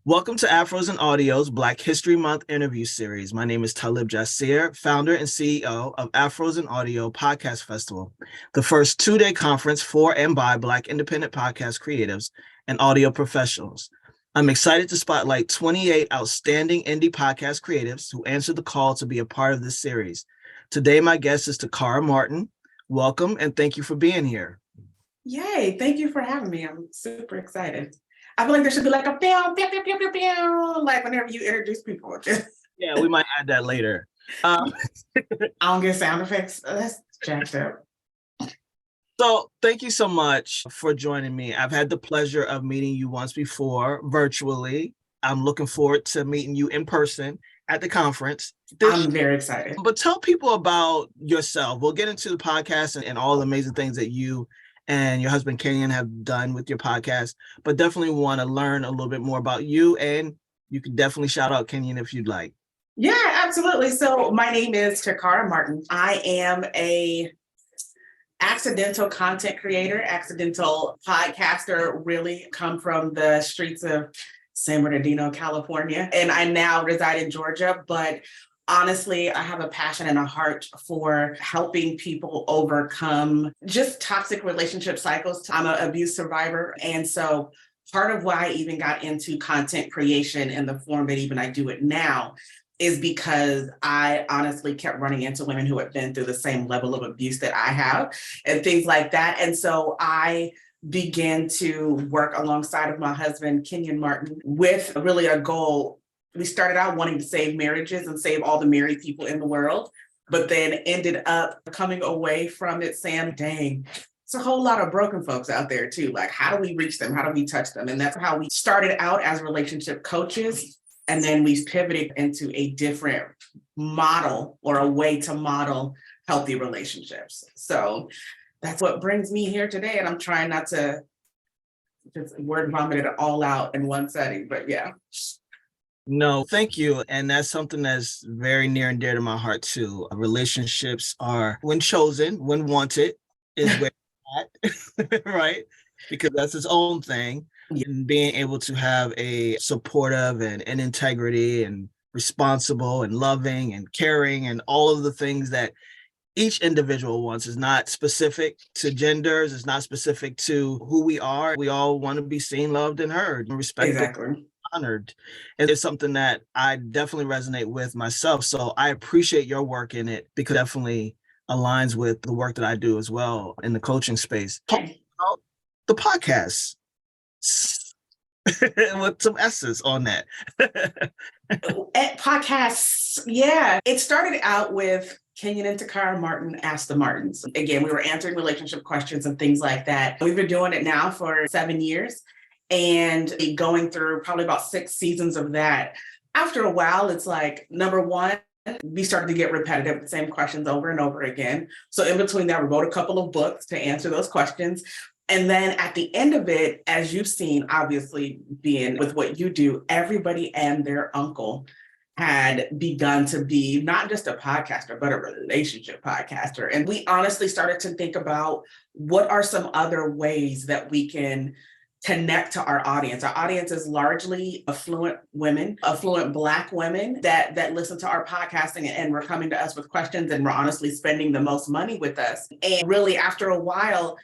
Welcome to Afros and Audio's Black History Month interview series. My name is Talib Jasir, founder and CEO of Afros and Audio Podcast Festival, the first two-day conference for and by Black independent podcast creatives and audio professionals. I'm excited to spotlight 28 outstanding indie podcast creatives who answered the call to be a part of this series. Today, my guest is Taccara Martin. Welcome and thank you for being here. Yay, thank you for having me. I'm super excited. I feel like there should be like a pew, pew, pew, pew, pew, pew, like whenever you introduce people. Yeah, we might add that later. I don't get sound effects. That's jacked up. So thank you so much for joining me. I've had the pleasure of meeting you once before virtually. I'm looking forward to meeting you in person at the conference. I'm very excited. But tell people about yourself. We'll get into the podcast and all the amazing things that you and your husband Kenyon have done with your podcast, but definitely want to learn a little bit more about you, and you can definitely shout out Kenyon if you'd like. Yeah, absolutely. So my name is Taccara Martin. I am a accidental content creator, accidental podcaster, really come from the streets of San Bernardino, California, and I now reside in Georgia, but honestly, I have a passion and a heart for helping people overcome just toxic relationship cycles. I'm an abuse survivor. And so part of why I even got into content creation in the form that even I do it now is because I honestly kept running into women who had been through the same level of abuse that I have and things like that. And so I began to work alongside of my husband, Kenyon Martin, with really a goal. We started out wanting to save marriages and save all the married people in the world, but then ended up coming away from it saying, dang, it's a whole lot of broken folks out there too. Like, how do we reach them? How do we touch them? And that's how we started out as relationship coaches. And then we pivoted into a different model or a way to model healthy relationships. So that's what brings me here today. And I'm trying not to just word vomit it all out in one setting, but yeah. No, thank you. And that's something that's very near and dear to my heart too. Relationships are, when chosen, when wanted, is where it's at, right? Because that's its own thing. Yeah. And being able to have a supportive and integrity and responsible and loving and caring and all of the things that each individual wants is not specific to genders, it's not specific to who we are. We all want to be seen, loved, and heard and respected. Exactly. Honored. And it's something that I definitely resonate with myself. So I appreciate your work in it because it definitely aligns with the work that I do as well in the coaching space. Okay. About the podcast with some S's on that. Podcasts, yeah. It started out with Kenyon and Taccara Martin Ask the Martins. Again, we were answering relationship questions and things like that. We've been doing it now for 7 years. And going through probably about 6 seasons of that. After a while, it's like, number one, we started to get repetitive, the same questions over and over again. So in between that, we wrote a couple of books to answer those questions. And then at the end of it, as you've seen, obviously being with what you do, everybody and their uncle had begun to be not just a podcaster, but a relationship podcaster. And we honestly started to think about what are some other ways that we can connect to our audience. Our audience is largely affluent women, affluent Black women that listen to our podcasting and were coming to us with questions and were honestly spending the most money with us. And really after a while,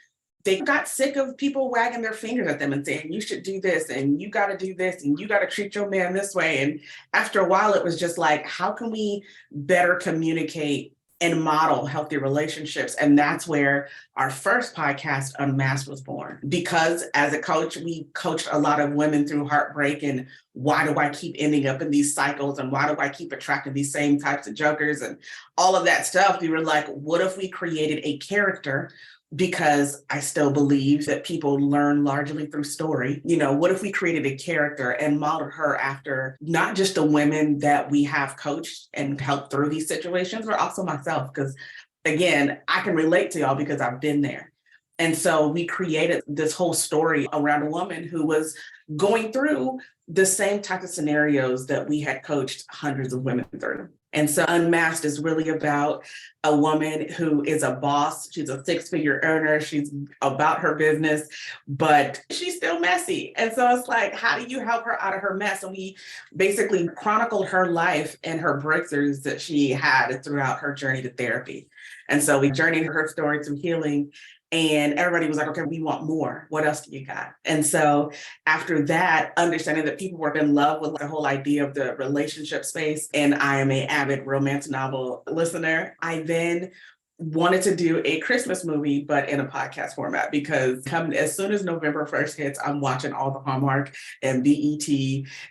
they got sick of people wagging their fingers at them and saying, you should do this and you got to do this and you got to treat your man this way. And after a while, it was just like, how can we better communicate and model healthy relationships? And that's where our first podcast, Unmasked, was born. Because as a coach, we coached a lot of women through heartbreak and why do I keep ending up in these cycles and why do I keep attracting these same types of jokers and all of that stuff. We were like, what if we created a character? Because I still believe that people learn largely through story. You know, what if we created a character and modeled her after not just the women that we have coached and helped through these situations, but also myself? Because again, I can relate to y'all because I've been there. And so we created this whole story around a woman who was going through the same type of scenarios that we had coached hundreds of women through. And so Unmasked is really about a woman who is a boss. She's a six-figure earner. She's about her business, but she's still messy. And so it's like, how do you help her out of her mess? And we basically chronicled her life and her breakthroughs that she had throughout her journey to therapy. And so we journeyed her story to healing. And everybody was like, okay, we want more. What else do you got? And so after that, understanding that people were in love with the whole idea of the relationship space, and I am an avid romance novel listener, I then wanted to do a Christmas movie, but in a podcast format, because as soon as November 1st hits, I'm watching all the Hallmark and BET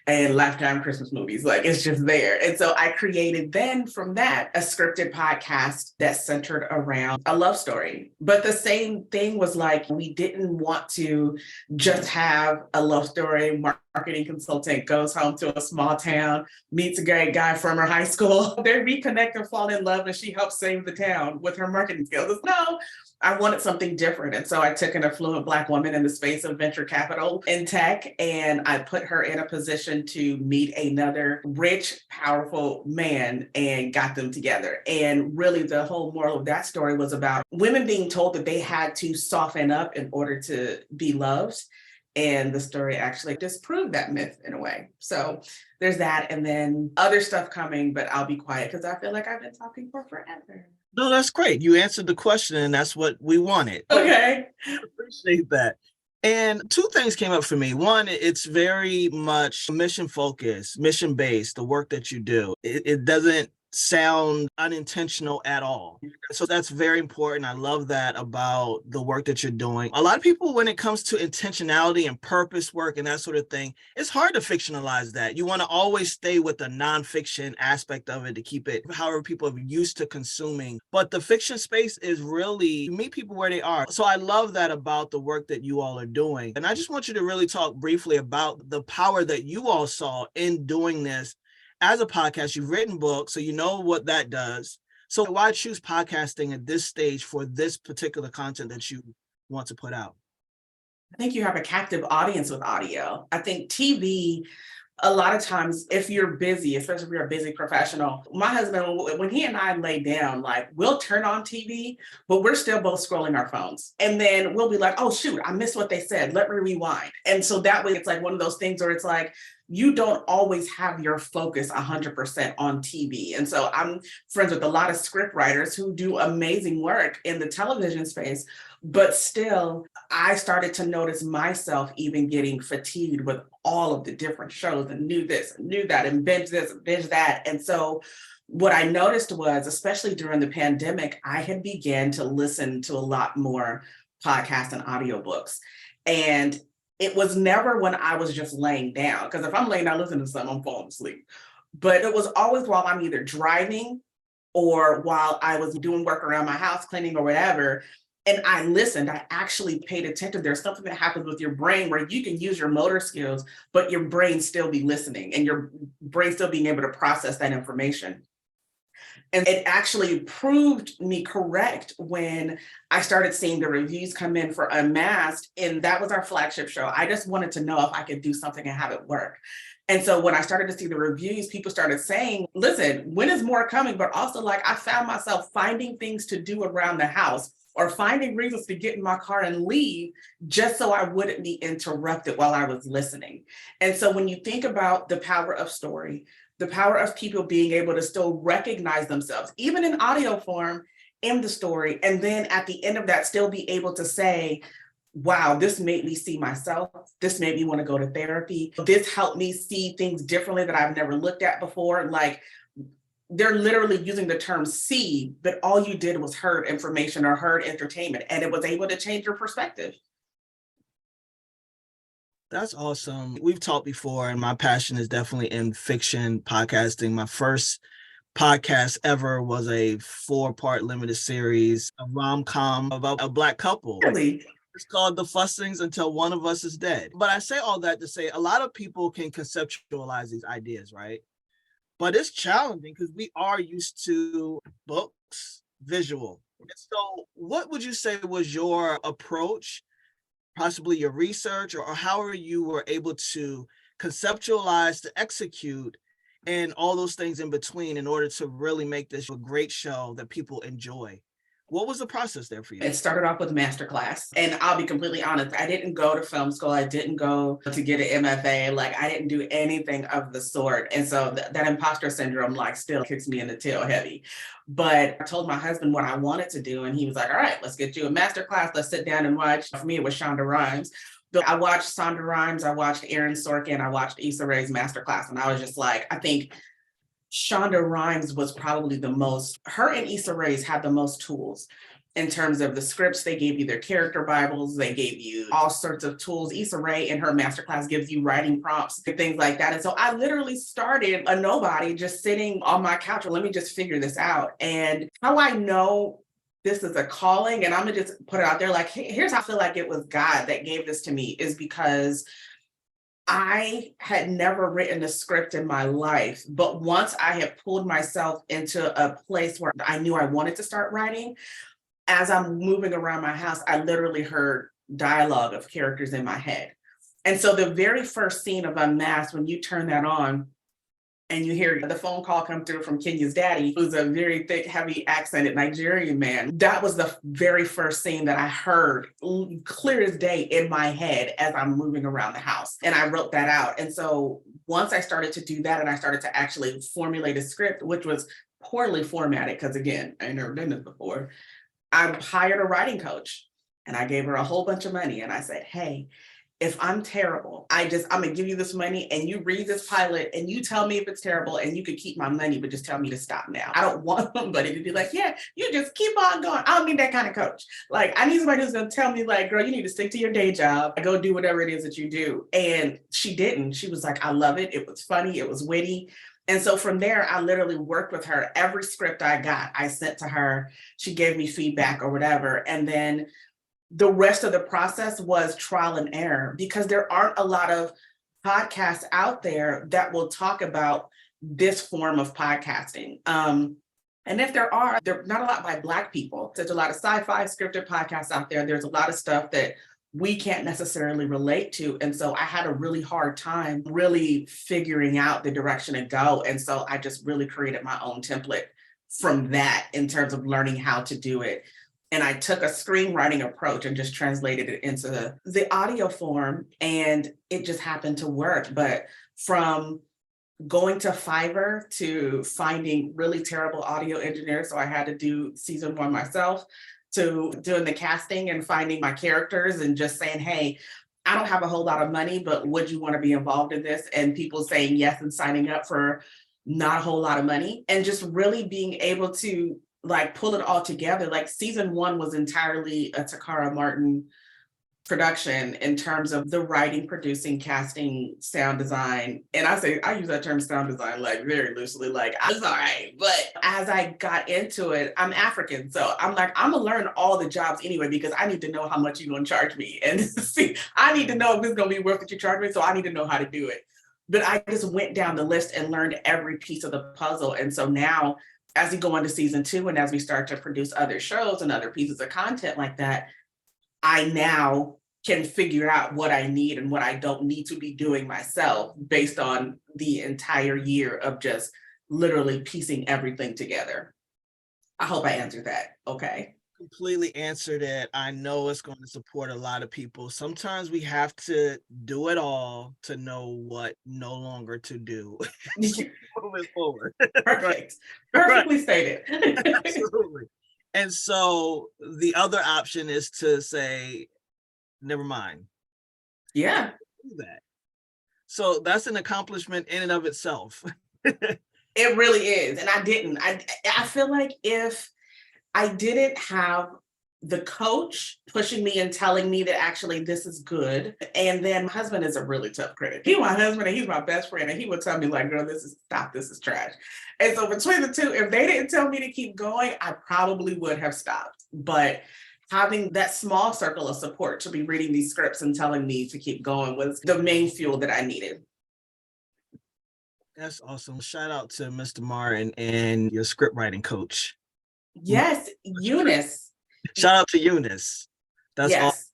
and Lifetime Christmas movies. Like, it's just there. And so I created then from that a scripted podcast that's centered around a love story. But the same thing was like, we didn't want to just have a love story. Marketing consultant goes home to a small town, meets a great guy from her high school. They reconnect and fall in love, and she helps save the town with her marketing skills. No, I wanted something different. And so I took an affluent Black woman in the space of venture capital in tech, and I put her in a position to meet another rich, powerful man and got them together. And really, the whole moral of that story was about women being told that they had to soften up in order to be loved. And the story actually disproved that myth in a way. So there's that. And then other stuff coming, but I'll be quiet because I feel like I've been talking for forever. No, that's great. You answered the question, and that's what we wanted. Okay. I appreciate that. And two things came up for me. One, it's very much mission focused, mission based, the work that you do. It doesn't sound unintentional at all. So that's very important. I love that about the work that you're doing. A lot of people, when it comes to intentionality and purpose work and that sort of thing, it's hard to fictionalize that. You want to always stay with the nonfiction aspect of it to keep it however people are used to consuming. But the fiction space is really, you meet people where they are. So I love that about the work that you all are doing. And I just want you to really talk briefly about the power that you all saw in doing this. As a podcast, you've written books, so you know what that does. So why choose podcasting at this stage for this particular content that you want to put out? I think you have a captive audience with audio. I think TV, a lot of times, if you're busy, especially if you're a busy professional, my husband, when he and I lay down, like, we'll turn on TV, but we're still both scrolling our phones. And then we'll be like, oh, shoot, I missed what they said. Let me rewind. And so that way, it's like one of those things where it's like, you don't always have your focus 100% on TV. And so I'm friends with a lot of script writers who do amazing work in the television space, but still, I started to notice myself even getting fatigued with all of the different shows and knew this, and knew that, and binge this, and binge that. And so what I noticed was, especially during the pandemic, I had began to listen to a lot more podcasts and audiobooks. And it was never when I was just laying down, because if I'm laying down listening to something, I'm falling asleep. But it was always while I'm either driving or while I was doing work around my house, cleaning or whatever. And I listened, I actually paid attention. There's something that happens with your brain where you can use your motor skills, but your brain still be listening and your brain still being able to process that information. And it actually proved me correct when I started seeing the reviews come in for Unmasked, and that was our flagship show. I just wanted to know if I could do something and have it work. And so when I started to see the reviews, people started saying, listen, when is more coming? But also, like, I found myself finding things to do around the house or finding reasons to get in my car and leave just so I wouldn't be interrupted while I was listening. And so when you think about the power of story, the power of people being able to still recognize themselves, even in audio form, in the story, and then at the end of that, still be able to say, wow, this made me see myself. This made me want to go to therapy. This helped me see things differently that I've never looked at before. Like, they're literally using the term see, but all you did was heard information or heard entertainment, and it was able to change your perspective. That's awesome. We've talked before, and my passion is definitely in fiction podcasting. My first podcast ever was a 4-part limited series, a rom-com about a Black couple. Really? It's called The Fussings Until One of Us is Dead. But I say all that to say a lot of people can conceptualize these ideas, right? But it's challenging because we are used to books, visual. So what would you say was your approach, possibly your research, or however you were able to conceptualize to execute and all those things in between in order to really make this a great show that people enjoy. What was the process there for you? It started off with masterclass. And I'll be completely honest, I didn't go to film school. I didn't go to get an MFA. Like, I didn't do anything of the sort. And so that imposter syndrome, like, still kicks me in the tail heavy. But I told my husband what I wanted to do. And he was like, all right, let's get you a masterclass. Let's sit down and watch. For me, it was Shonda Rhimes. But I watched Shonda Rhimes. I watched Aaron Sorkin. I watched Issa Rae's masterclass. And I was just like, I think Shonda Rhimes was probably the most, her and Issa Rae's had the most tools in terms of the scripts. They gave you their character Bibles, they gave you all sorts of tools. Issa Rae in her masterclass gives you writing prompts and things like that. And so I literally started a nobody, just sitting on my couch. Let me just figure this out. And how I know this is a calling, and I'm gonna just put it out there, like, here's how I feel like it was God that gave this to me, is because I had never written a script in my life, but once I had pulled myself into a place where I knew I wanted to start writing, as I'm moving around my house, I literally heard dialogue of characters in my head. And so the very first scene of Unmasked, when you turn that on and you hear the phone call come through from Kenyon's daddy, who's a very thick, heavy accented Nigerian man, that was the very first scene that I heard clear as day in my head as I'm moving around the house. And I wrote that out. And so once I started to do that and I started to actually formulate a script, which was poorly formatted, because again, I ain't never done this before, I hired a writing coach and I gave her a whole bunch of money. And I said, hey, if I'm terrible, I'm gonna give you this money and you read this pilot and you tell me if it's terrible, and you could keep my money, but just tell me to stop now. I don't want somebody to be like, yeah, you just keep on going. I don't need that kind of coach. Like, I need somebody who's gonna tell me, like, girl, you need to stick to your day job, go do whatever it is that you do. And she didn't. She was like, I love it. It was funny. It was witty. And so from there, I literally worked with her. Every script I got, I sent to her. She gave me feedback or whatever. And then the rest of the process was trial and error, because there aren't a lot of podcasts out there that will talk about this form of podcasting. And if there are, they're not a lot by Black people. There's a lot of sci-fi scripted podcasts out there. There's a lot of stuff that we can't necessarily relate to. And so I had a really hard time really figuring out the direction to go. And so I just really created my own template from that in terms of learning how to do it. And I took a screenwriting approach and just translated it into the audio form, and it just happened to work. But from going to Fiverr to finding really terrible audio engineers, so I had to do season 1 myself, to doing the casting and finding my characters and just saying, hey, I don't have a whole lot of money, but would you want to be involved in this? And people saying yes and signing up for not a whole lot of money, and just really being able to like pull it all together. Like, season 1 was entirely a Taccara Martin production in terms of the writing, producing, casting, sound design. And I use that term sound design like very loosely, like I'm sorry. But as I got into it, I'm African. So I'm like, I'm gonna learn all the jobs anyway, because I need to know how much you're gonna charge me. And see, I need to know if it's gonna be worth it you charge me. So I need to know how to do it. But I just went down the list and learned every piece of the puzzle. And so now, as we go into season 2 and as we start to produce other shows and other pieces of content like that, I now can figure out what I need and what I don't need to be doing myself based on the entire year of just literally piecing everything together. I hope I answered that. Okay. Completely answered it. I know it's going to support a lot of people. Sometimes we have to do it all to know what no longer to do. Moving forward. Perfect. Perfectly stated. Absolutely. And so the other option is to say, never mind. Yeah. Do that. So that's an accomplishment in and of itself. It really is. And I didn't. I feel like if I didn't have the coach pushing me and telling me that actually this is good. And then my husband is a really tough critic. He's my husband and he's my best friend. And he would tell me like, girl, this is trash. And so between the two, if they didn't tell me to keep going, I probably would have stopped. But having that small circle of support to be reading these scripts and telling me to keep going was the main fuel that I needed. That's awesome. Shout out to Mr. Martin and your script writing coach. Yes, Eunice. Shout out to Eunice. That's yes. awesome.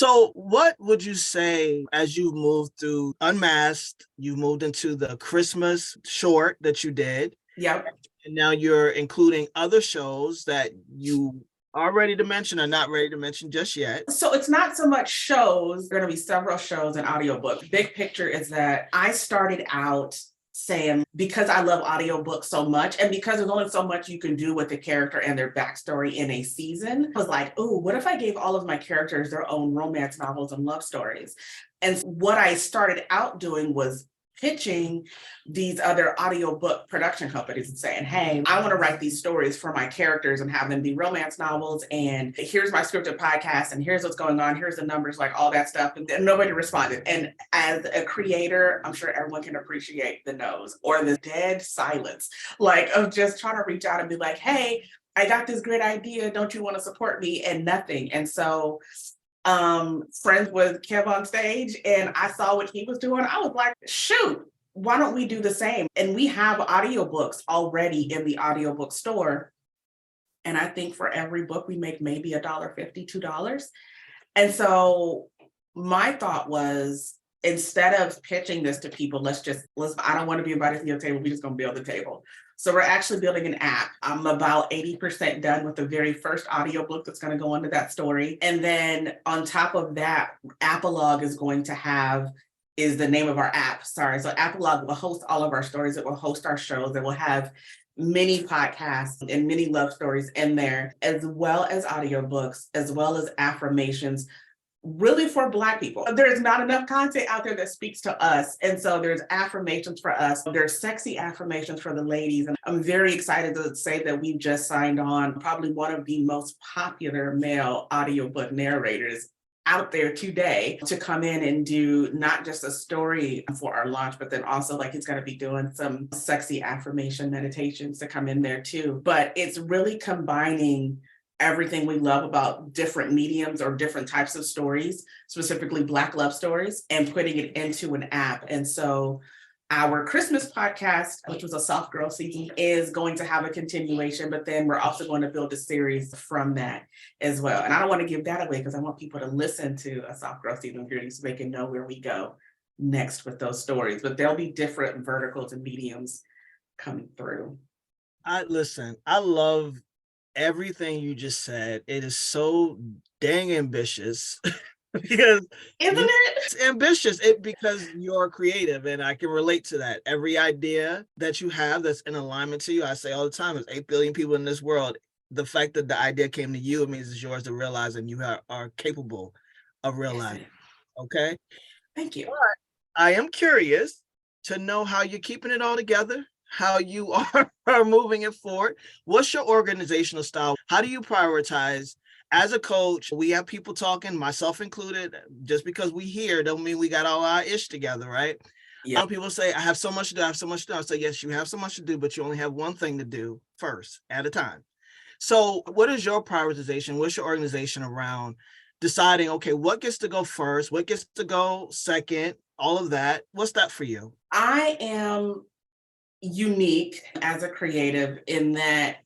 So what would you say as you moved through Unmasked, you moved into the Christmas short that you did, Yep. and now you're including other shows that you are ready to mention or not ready to mention just yet? So it's not so much shows, there are going to be several shows and audiobooks. Big picture is that I started out saying, because I love audiobooks so much, and because there's only so much you can do with the character and their backstory in a season, I was like, oh, what if I gave all of my characters their own romance novels and love stories? And what I started out doing was pitching these other audiobook production companies and saying, hey, I want to write these stories for my characters and have them be romance novels. And here's my scripted podcast. And here's what's going on. Here's the numbers, like all that stuff. And nobody responded. And as a creator, I'm sure everyone can appreciate the no's or the dead silence, like of just trying to reach out and be like, hey, I got this great idea. Don't you want to support me? And nothing. And so friends with Kev on stage, and I saw what he was doing. I was like, shoot, why don't we do the same? And we have audiobooks already in the audiobook store. And I think for every book we make maybe $1.50, $2. And so my thought was, instead of pitching this to people, I don't want to be invited to your table. We're just going to build the table. So we're actually building an app. I'm about 80% done with the very first audiobook that's going to go into that story. And then on top of that, Apolog is the name of our app. Sorry. So Apolog will host all of our stories. It will host our shows. It will have many podcasts and many love stories in there, as well as audiobooks, as well as affirmations, really for Black people. There's not enough content out there that speaks to us. And so there's affirmations for us. There's sexy affirmations for the ladies. And I'm very excited to say that we've just signed on probably one of the most popular male audiobook narrators out there today to come in and do not just a story for our launch, but then also like he's going to be doing some sexy affirmation meditations to come in there too. But it's really combining everything we love about different mediums or different types of stories, specifically Black love stories, and putting it into an app. And so our Christmas podcast, which was a soft girl season, is going to have a continuation, but then we're also going to build a series from that as well. And I don't want to give that away because I want people to listen to a soft girl season journey so they can know where we go next with those stories. But there'll be different verticals and mediums coming through. I love everything you just said. It is so dang ambitious. Because isn't it? It's ambitious because you're creative, and I can relate to that. Every idea that you have that's in alignment to you, I say all the time, there's 8 billion people in this world. The fact that the idea came to you, it means it's yours to realize, and you are capable of realizing. Okay. Thank you. But I am curious to know how you're keeping it all together, how you are moving it forward. What's your organizational style? How do you prioritize? As a coach, we have people talking, myself included. Just because we here don't mean we got all our ish together, right? Yeah. Some people say, I have so much to do, I have so much to do. I say, yes, you have so much to do, but you only have one thing to do first at a time. So what is your prioritization? What's your organization around deciding, okay, what gets to go first? What gets to go second? All of that. What's that for you? I am unique as a creative in that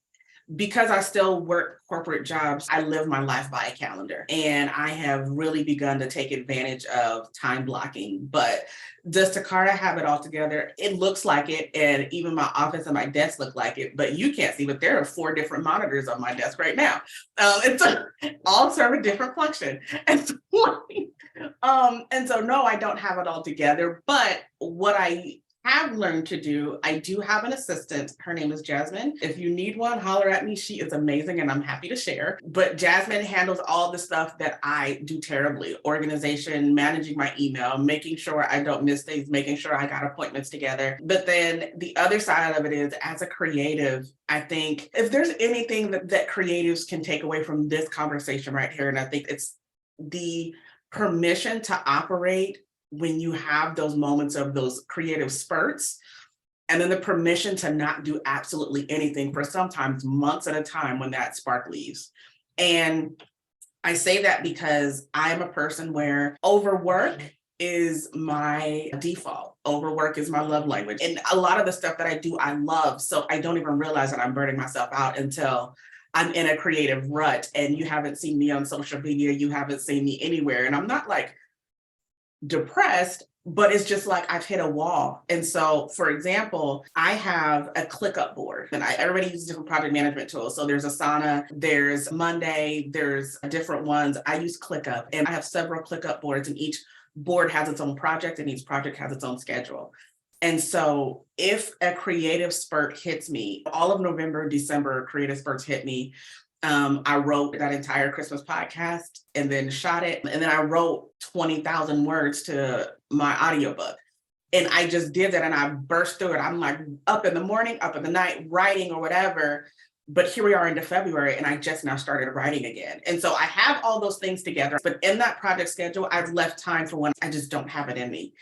because I still work corporate jobs, I live my life by a calendar. And I have really begun to take advantage of time blocking. But does Tacarra have it all together? It looks like it. And even my office and my desk look like it. But you can't see, but there are 4 different monitors on my desk right now. And so all serve a different function. And so, no, I don't have it all together. But what I have learned to do, I do have an assistant. Her name is Jasmine. If you need one, holler at me. She is amazing and I'm happy to share. But Jasmine handles all the stuff that I do terribly. Organization, managing my email, making sure I don't miss things, making sure I got appointments together. But then the other side of it is, as a creative, I think if there's anything that creatives can take away from this conversation right here, and I think it's the permission to operate when you have those moments of those creative spurts, and then the permission to not do absolutely anything for sometimes months at a time when that spark leaves. And I say that because I'm a person where overwork is my default. Overwork is my love language. And a lot of the stuff that I do, I love. So I don't even realize that I'm burning myself out until I'm in a creative rut and you haven't seen me on social media, you haven't seen me anywhere. And I'm not like depressed, but it's just like I've hit a wall. And so, for example, I have a ClickUp board and everybody uses different project management tools. So there's Asana, there's Monday, there's different ones. I use ClickUp and I have several ClickUp boards, and each board has its own project and each project has its own schedule. And so if a creative spurt hits me, all of November, December, creative spurts hit me. I wrote that entire Christmas podcast and then shot it. And then I wrote 20,000 words to my audiobook. And I just did that and I burst through it. I'm like up in the morning, up in the night, writing or whatever. But here we are into February and I just now started writing again. And so I have all those things together, but in that project schedule, I've left time for when I just don't have it in me.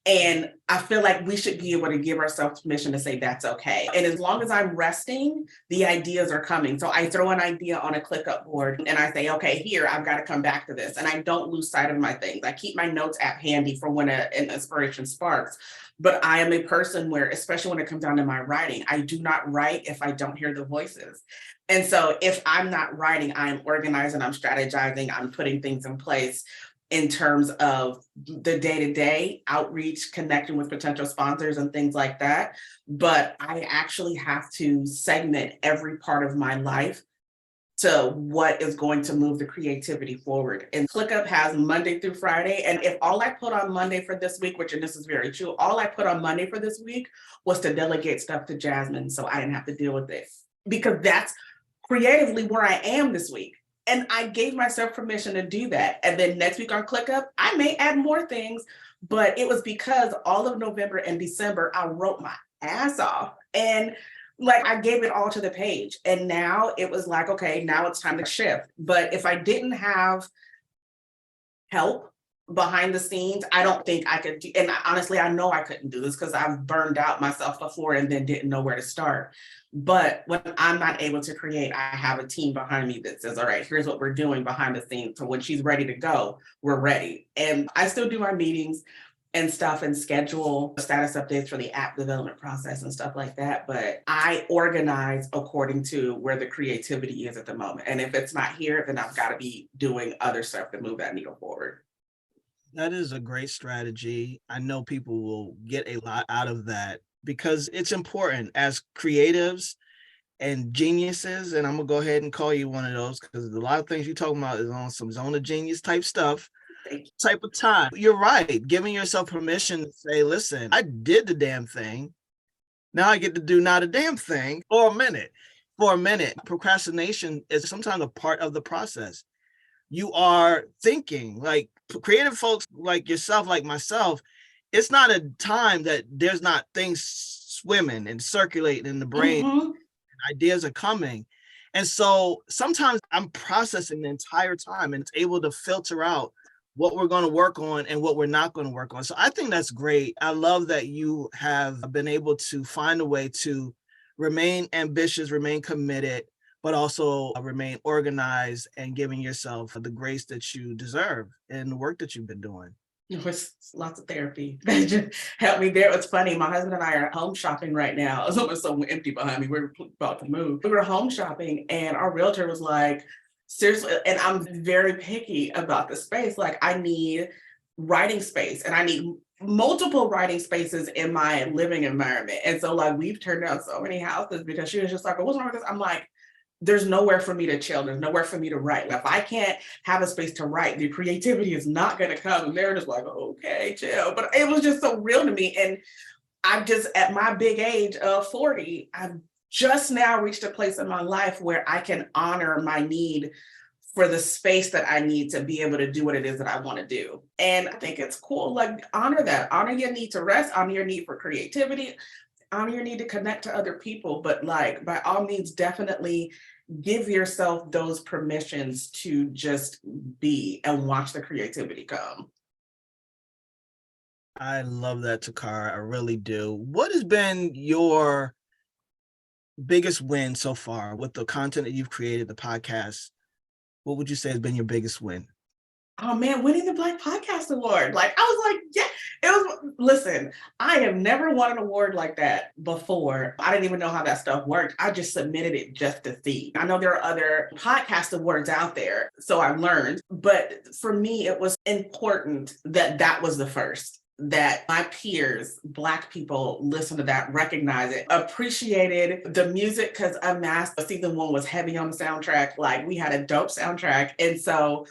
And I feel like we should be able to give ourselves permission to say that's okay. And as long as I'm resting, the ideas are coming. So I throw an idea on a ClickUp board and I say, okay, here, I've got to come back to this. And I don't lose sight of my things. I keep my notes app handy for when an inspiration sparks. But I am a person where, especially when it comes down to my writing, I do not write if I don't hear the voices. And so if I'm not writing, I'm organizing, I'm strategizing, I'm putting things in place in terms of the day-to-day outreach, connecting with potential sponsors and things like that. But I actually have to segment every part of my life to what is going to move the creativity forward. And ClickUp has Monday through Friday. And if all I put on Monday for this week, which, and this is very true, all I put on Monday for this week was to delegate stuff to Jasmine so I didn't have to deal with it. Because that's creatively where I am this week. And I gave myself permission to do that. And then next week on ClickUp, I may add more things, but it was because all of November and December, I wrote my ass off. And like I gave it all to the page. And now it was like, okay, now it's time to shift. But if I didn't have help behind the scenes, I don't think I could do, and honestly, I know I couldn't do this because I've burned out myself before and then didn't know where to start. But when I'm not able to create, I have a team behind me that says, all right, here's what we're doing behind the scenes. So when she's ready to go, we're ready. And I still do my meetings and stuff and schedule status updates for the app development process and stuff like that. But I organize according to where the creativity is at the moment. And if it's not here, then I've got to be doing other stuff to move that needle forward. That is a great strategy. I know people will get a lot out of that because it's important as creatives and geniuses. And I'm going to go ahead and call you one of those because a lot of things you're talking about is on some zone of genius type stuff. Type of time. You're right. Giving yourself permission to say, listen, I did the damn thing. Now I get to do not a damn thing for a minute. For a minute. Procrastination is sometimes a part of the process. You are thinking, like creative folks like yourself, like myself, it's not a time that there's not things swimming and circulating in the brain. Mm-hmm. Ideas are coming. And so sometimes I'm processing the entire time and it's able to filter out what we're going to work on and what we're not going to work on. So I think that's great. I love that you have been able to find a way to remain ambitious, remain committed, but also remain organized and giving yourself the grace that you deserve in the work that you've been doing. It was lots of therapy that just helped me there. It's funny. My husband and I are home shopping right now. It's almost so empty behind me. We're about to move. We were home shopping and our realtor was like, seriously, and I'm very picky about the space. Like I need writing space and I need multiple writing spaces in my living environment. And so like we've turned down so many houses because she was just like, well, what's wrong with this? I'm like, there's nowhere for me to chill. There's nowhere for me to write. Like, if I can't have a space to write, the creativity is not going to come. And they're just like, okay, chill. But it was just so real to me. And I'm just at my big age of 40, I've just now reached a place in my life where I can honor my need for the space that I need to be able to do what it is that I want to do. And I think it's cool, like honor that, honor your need to rest, honor your need for creativity, honor your need to connect to other people, but like by all means, definitely give yourself those permissions to just be and watch the creativity come. I love that, Tacarra. I really do. What has been your biggest win so far with the content that you've created, the podcast? What would you say has been your biggest win? Oh man, winning the Black Podcast Award. Like I was like, yeah, Listen, I have never won an award like that before. I didn't even know how that stuff worked. I just submitted it just to see. I know there are other podcast awards out there, so I learned. But for me, it was important that that was the first, that my peers, Black people, listen to that, recognize it, appreciated the music, because Unmasked season 1 was heavy on the soundtrack. Like, we had a dope soundtrack. And so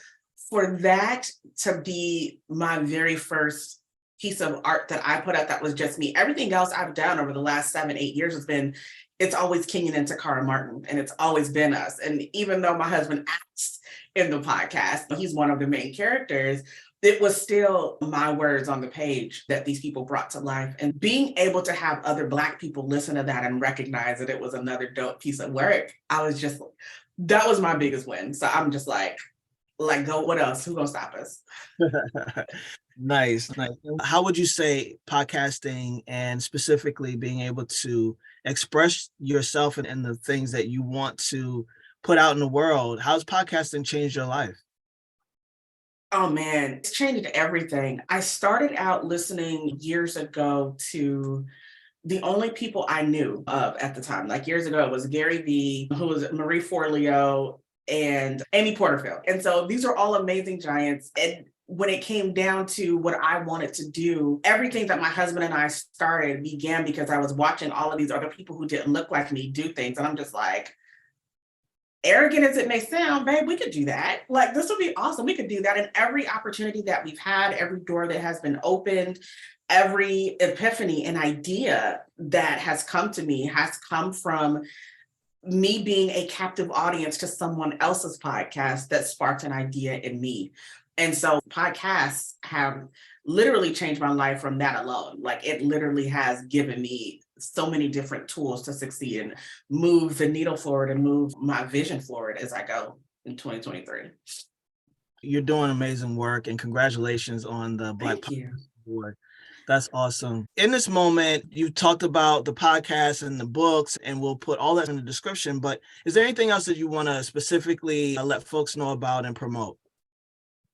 for that to be my very first piece of art that I put out that was just me, everything else I've done over the last 7-8 years has been, it's always Kenyon and Taccara Martin, and it's always been us. And even though my husband acts in the podcast, he's one of the main characters, it was still my words on the page that these people brought to life. And being able to have other Black people listen to that and recognize that it was another dope piece of work, I was just, that was my biggest win. So I'm just like, go, what else? Who's gonna stop us? Nice. How would you say podcasting, and specifically being able to express yourself and the things that you want to put out in the world, how's podcasting changed your life? Oh man, it's changed everything. I started out listening years ago to the only people I knew of at the time. Like, years ago, it was Gary Vee, who was Marie Forleo, and Amy Porterfield. And so these are all amazing giants. And when it came down to what I wanted to do, everything that my husband and I started began because I was watching all of these other people who didn't look like me do things. And I'm just like, arrogant as it may sound, babe, we could do that. Like, this would be awesome. We could do that. And every opportunity that we've had, every door that has been opened, every epiphany and idea that has come to me has come from me being a captive audience to someone else's podcast that sparked an idea in me. And so podcasts have literally changed my life from that alone. Like, it literally has given me so many different tools to succeed and move the needle forward and move my vision forward as I go in 2023. You're doing amazing work, and congratulations on the Black Thank you. Award. That's awesome. In this moment, you talked about the podcast and the books, and we'll put all that in the description, but is there anything else that you want to specifically let folks know about and promote?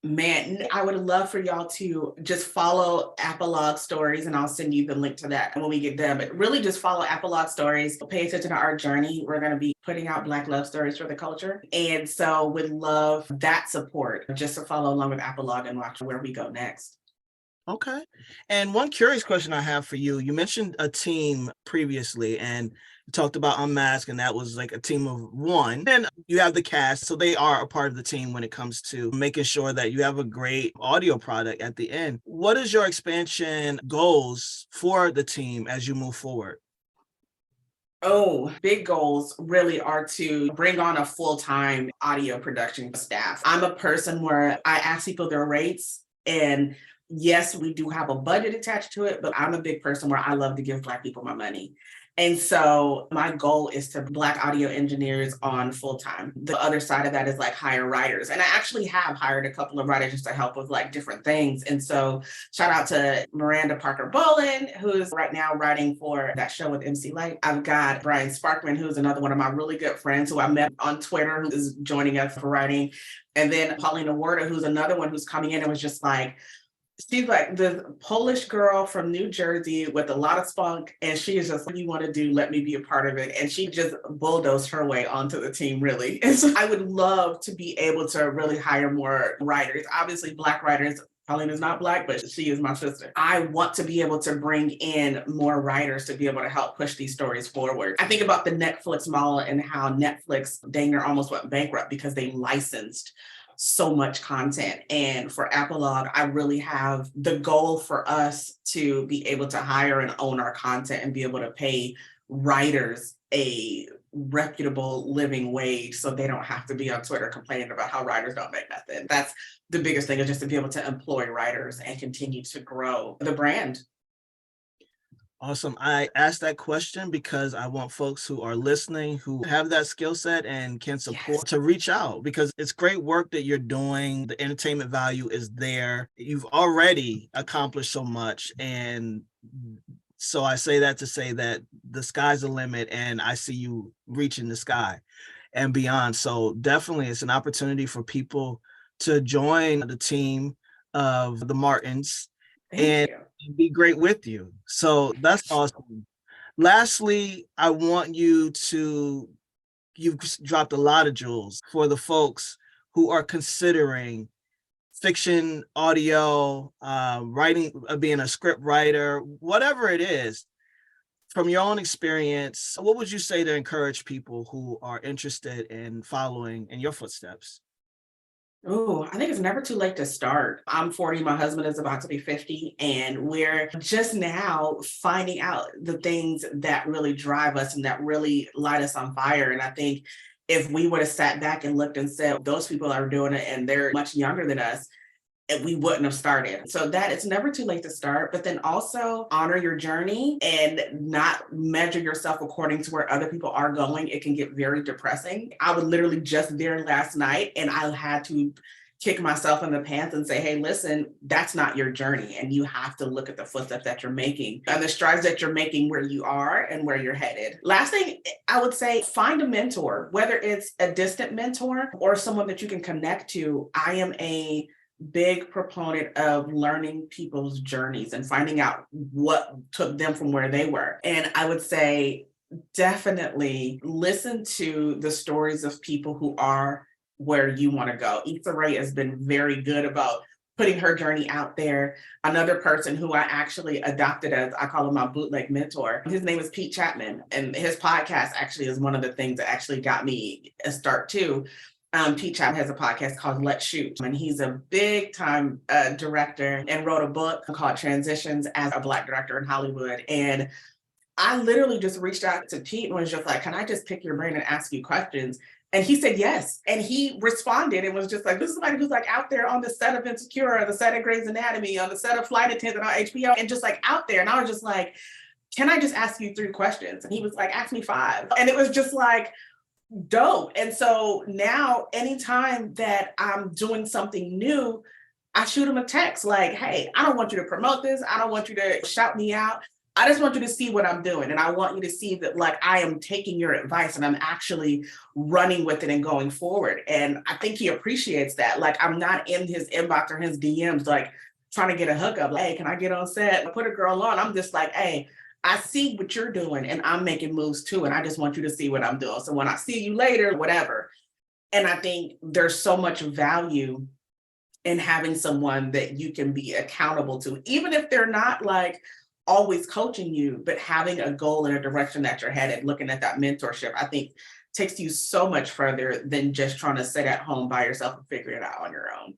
Man, I would love for y'all to just follow Apolog Stories, and I'll send you the link to that when we get done. But really just follow Apolog Stories, pay attention to our journey. We're going to be putting out Black love stories for the culture. And so would love that support, just to follow along with Apolog and watch where we go next. Okay. And one curious question I have for you, you mentioned a team previously, and you talked about Unmasked, and that was like a team of one. And you have the cast, so they are a part of the team when it comes to making sure that you have a great audio product at the end. What is your expansion goals for the team as you move forward? Oh, big goals really are to bring on a full-time audio production staff. I'm a person where I ask people their rates, and yes, we do have a budget attached to it, but I'm a big person where I love to give Black people my money. And so my goal is to Black audio engineers on full time. The other side of that is like hire writers. And I actually have hired a couple of writers just to help with like different things. And so shout out to Miranda Parker Bolin, who's right now writing for that show with MC Light. I've got Brian Sparkman, who's another one of my really good friends who I met on Twitter, who is joining us for writing. And then Paulina Warda, who's another one who's coming in and was just like, she's like the Polish girl from New Jersey with a lot of spunk, and she is just, what you want to do, let me be a part of it. And she just bulldozed her way onto the team, really. And so I would love to be able to really hire more writers, obviously Black writers. Paulina's not Black, but she is my sister. I want to be able to bring in more writers to be able to help push these stories forward. I think about the Netflix model and how Netflix dang near almost went bankrupt because they licensed so much content. And for Apolog, I really have the goal for us to be able to hire and own our content and be able to pay writers a reputable living wage so they don't have to be on Twitter complaining about how writers don't make nothing. That's the biggest thing, is just to be able to employ writers and continue to grow the brand. Awesome. I asked that question because I want folks who are listening, who have that skill set and can support, to reach out, because it's great work that you're doing. The entertainment value is there. You've already accomplished so much. And so I say that to say that the sky's the limit, and I see you reaching the sky and beyond. So definitely it's an opportunity for people to join the team of the Martins. Thank you. and be great with you. So that's awesome. Lastly, I want you to, you've dropped a lot of jewels for the folks who are considering fiction, audio, writing, being a script writer, whatever it is. From your own experience, what would you say to encourage people who are interested in following in your footsteps? Oh, I think it's never too late to start. I'm 40, my husband is about to be 50, and we're just now finding out the things that really drive us and that really light us on fire. And I think if we would have sat back and looked and said, those people are doing it and they're much younger than us, and we wouldn't have started. So that it's never too late to start, but then also honor your journey and not measure yourself according to where other people are going. It can get very depressing. I was literally just there last night and I had to kick myself in the pants and say, hey, listen, that's not your journey. And you have to look at the footsteps that you're making and the strides that you're making where you are and where you're headed. Last thing I would say, find a mentor, whether it's a distant mentor or someone that you can connect to. I am a big proponent of learning people's journeys and finding out what took them from where they were. And I would say definitely listen to the stories of people who are where you want to go. Issa Rae has been very good about putting her journey out there. Another person who I actually adopted as, I call him my bootleg mentor, his name is Pete Chapman. And his podcast actually is one of the things that actually got me a start too. Pete Chapman has a podcast called Let's Shoot, and he's a big time director and wrote a book called Transitions as a Black director in Hollywood. And I literally just reached out to Pete and was just like, can I just pick your brain and ask you questions? And he said yes. And he responded and was just like, this is somebody who's like out there on the set of Insecure, on the set of Grey's Anatomy, on the set of Flight Attendant on HBO, and just like out there. And I was just like, can I just ask you 3 questions? And he was like, ask me 5. And it was just like, dope. And so now anytime that I'm doing something new, I shoot him a text like, hey, I don't want you to promote this. I don't want you to shout me out. I just want you to see what I'm doing. And I want you to see that like I am taking your advice and I'm actually running with it and going forward. And I think he appreciates that. Like I'm not in his inbox or his DMs like trying to get a hookup. Like, hey, can I get on set? Put a girl on. I'm just like, hey, I see what you're doing and I'm making moves too. And I just want you to see what I'm doing. So when I see you later, whatever. And I think there's so much value in having someone that you can be accountable to, even if they're not like always coaching you, but having a goal and a direction that you're headed, looking at that mentorship, I think takes you so much further than just trying to sit at home by yourself and figure it out on your own.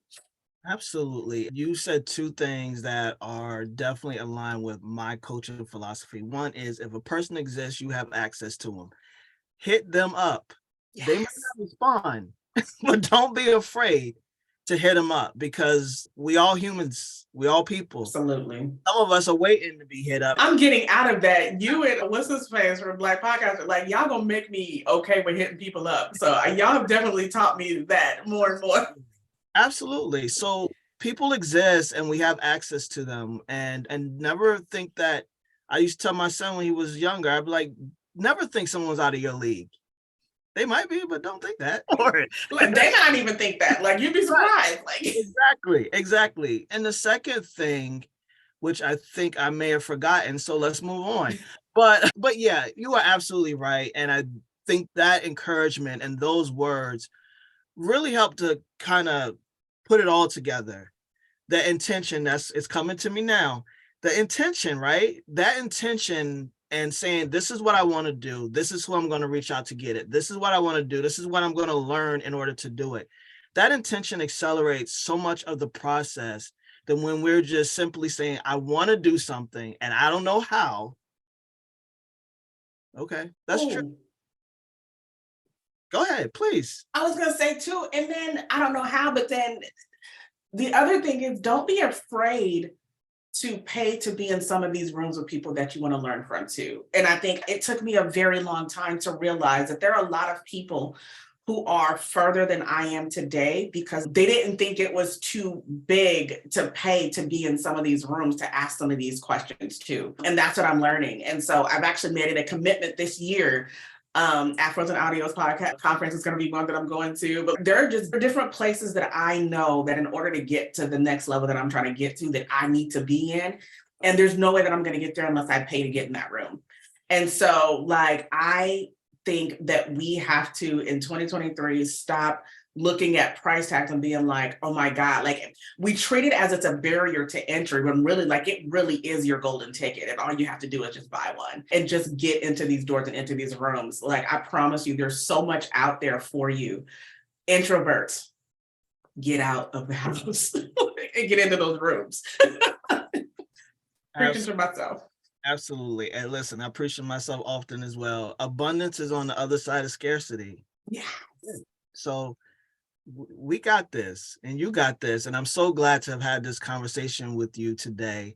Absolutely. You said 2 things that are definitely aligned with my coaching philosophy. One is if a person exists, you have access to them. Hit them up. They might Yes, not respond, but don't be afraid to hit them up because we all humans, we all people. absolutely. Some of us are waiting to be hit up. I'm getting out of that. You and what's his face from Black Podcast, like y'all gonna make me okay with hitting people up. So y'all have definitely taught me that more and more. Absolutely. So people exist and we have access to them and never think that. I used to tell my son when he was younger, I'd be like, never think someone's out of your league. They might be, but don't think that. Like they might not even think that. Like you'd be surprised. Like Exactly. And the second thing, which I think I may have forgotten, so let's move on. But yeah, you are absolutely right. And I think that encouragement and those words really help to kind of put it all together. The intention that's it's coming to me now. The intention, right? That intention and saying, this is what I want to do. This is who I'm going to reach out to get it. This is what I want to do. This is what I'm going to learn in order to do it. That intention accelerates so much of the process than when we're just simply saying, I want to do something and I don't know how. Okay, that's true. ooh, Go ahead, please. I was gonna say too, and then I don't know how, but then the other thing is don't be afraid to pay to be in some of these rooms with people that you want to learn from too. And I think it took me a very long time to realize that there are a lot of people who are further than I am today because they didn't think it was too big to pay to be in some of these rooms to ask some of these questions too. And that's what I'm learning. And so I've actually made it a commitment this year. Afros and Audios podcast conference is going to be one that I'm going to, but there are just different places that I know that in order to get to the next level that I'm trying to get to, that I need to be in, And there's no way that I'm going to get there unless I pay to get in that room. And so, like, I think that we have to, in 2023, stop looking at price tags and being like, oh my God, like we treat it as it's a barrier to entry when really, like, it really is your golden ticket. And all you have to do is just buy one and just get into these doors and into these rooms. Like, I promise you, there's so much out there for you. Introverts, get out of the house and get into those rooms. Preaching to myself. Absolutely. And listen, I preach to myself often as well. Abundance is on the other side of scarcity. Yeah. So we got this and you got this. And I'm so glad to have had this conversation with you today.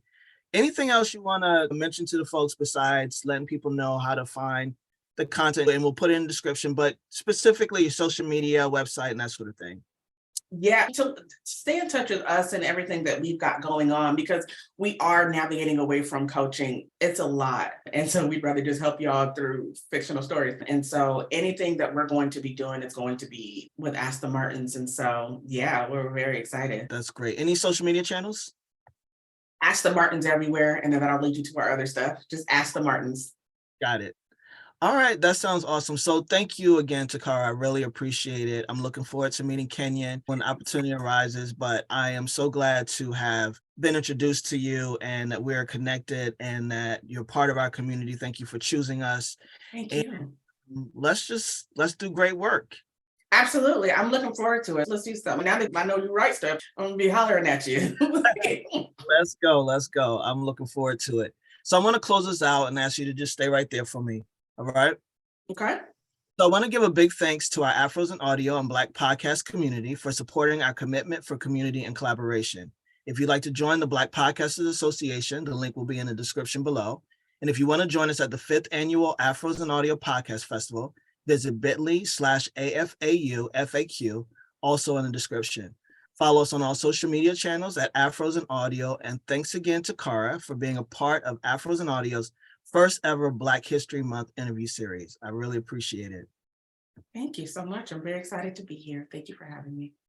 Anything else you want to mention to the folks besides letting people know how to find the content? And we'll put it in the description, but specifically your social media, website, and that sort of thing. Yeah, so stay in touch with us and everything that we've got going on, because we are navigating away from coaching. It's a lot. And so we'd rather just help y'all through fictional stories. And so anything that we're going to be doing is going to be with Ask the Martins. And so, yeah, we're very excited. That's great. Any social media channels? Ask the Martins everywhere. And then that'll lead you to our other stuff. Just Ask the Martins. Got it. All right, that sounds awesome. So thank you again, Tacarra. I really appreciate it. I'm looking forward to meeting Kenyon when the opportunity arises, but I am so glad to have been introduced to you and that we're connected and that you're part of our community. Thank you for choosing us. Thank And you. let's do great work. Absolutely. I'm looking forward to it. Let's do something. Now that I know you write stuff, I'm going to be hollering at you. Let's go. Let's go. I'm looking forward to it. So I'm going to close this out and ask you to just stay right there for me. All right. Okay. So I want to give a big thanks to our Afros and Audio and Black podcast community for supporting our commitment for community and collaboration. If you'd like to join the Black Podcasters Association, the link will be in the description below. And if you want to join us at the 5th Annual Afros and Audio Podcast Festival, visit bit.ly/AFAU-FAQ, also in the description. Follow us on all social media channels at Afros and Audio. And thanks again to Tacarra for being a part of Afros and Audio's first ever Black History Month interview series. I really appreciate it. Thank you so much. I'm very excited to be here. Thank you for having me.